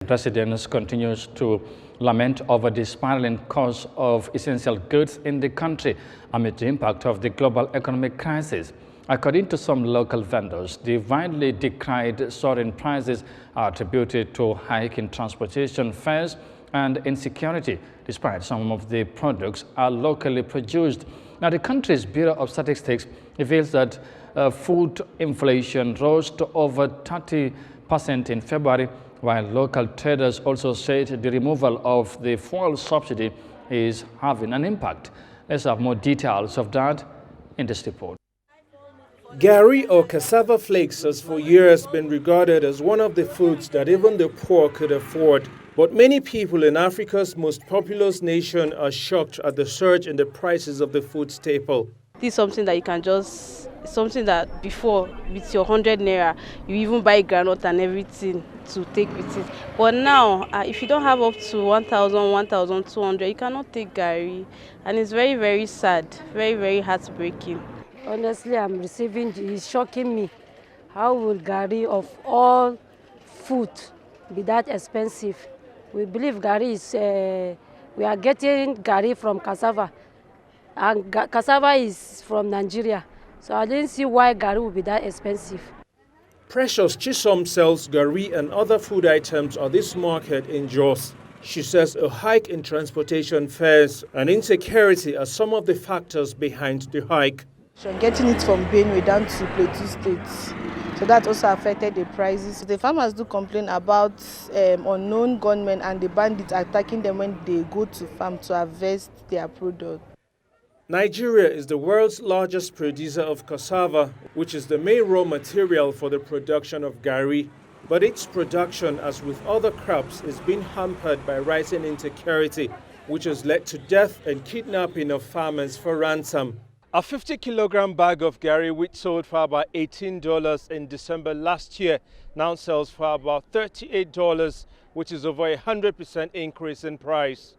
Residents continue to lament over the spiraling cost of essential goods in the country amid the impact of the global economic crisis. According to some local vendors, the widely decried soaring prices are attributed to hike in transportation fares and insecurity, despite some of the products are locally produced. Now, the country's Bureau of Statistics reveals that food inflation rose to over 30% in February, while local traders also said the removal of the fuel subsidy is having an impact. Let's have more details of that in this report. Gari or cassava flakes has for years been regarded as one of the foods that even the poor could afford. But many people in Africa's most populous nation are shocked at the surge in the prices of the food staple. This is something that you can something that before with your 100 naira, you even buy granite and everything to take with it. But now, if you don't have up to 1,000, 1,200, you cannot take gari. And it's very, very sad, very, very heartbreaking. Honestly, it's shocking me. How will gari of all food be that expensive? We believe gari is, we are getting gari from cassava. And cassava is from Nigeria. So I didn't see why gari would be that expensive. Precious Chisom sells gari and other food items at this market in Jos. She says a hike in transportation fares and insecurity are some of the factors behind the hike. So getting it from Benue down to Plateau States, so that also affected the prices. The farmers do complain about unknown gunmen and the bandits attacking them when they go to farm to harvest their product. Nigeria is the world's largest producer of cassava, which is the main raw material for the production of gari. But its production, as with other crops, is being hampered by rising insecurity, which has led to death and kidnapping of farmers for ransom. A 50-kilogram bag of gari, which sold for about $18 in December last year, now sells for about $38, which is over a 100% increase in price.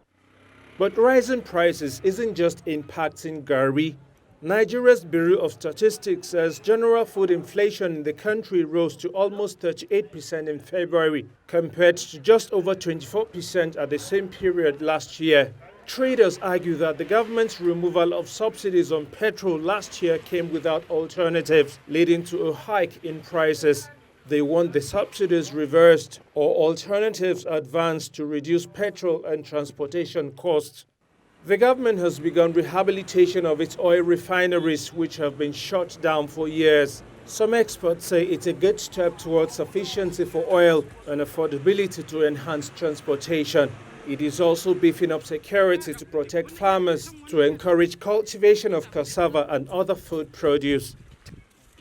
But rising prices isn't just impacting gari. Nigeria's Bureau of Statistics says general food inflation in the country rose to almost 38% in February, compared to just over 24% at the same period last year. Traders argue that the government's removal of subsidies on petrol last year came without alternatives, leading to a hike in prices. They want the subsidies reversed or alternatives advanced to reduce petrol and transportation costs. The government has begun rehabilitation of its oil refineries, which have been shut down for years. Some experts say it's a good step towards sufficiency for oil and affordability to enhance transportation. It is also beefing up security to protect farmers, to encourage cultivation of cassava and other food produce.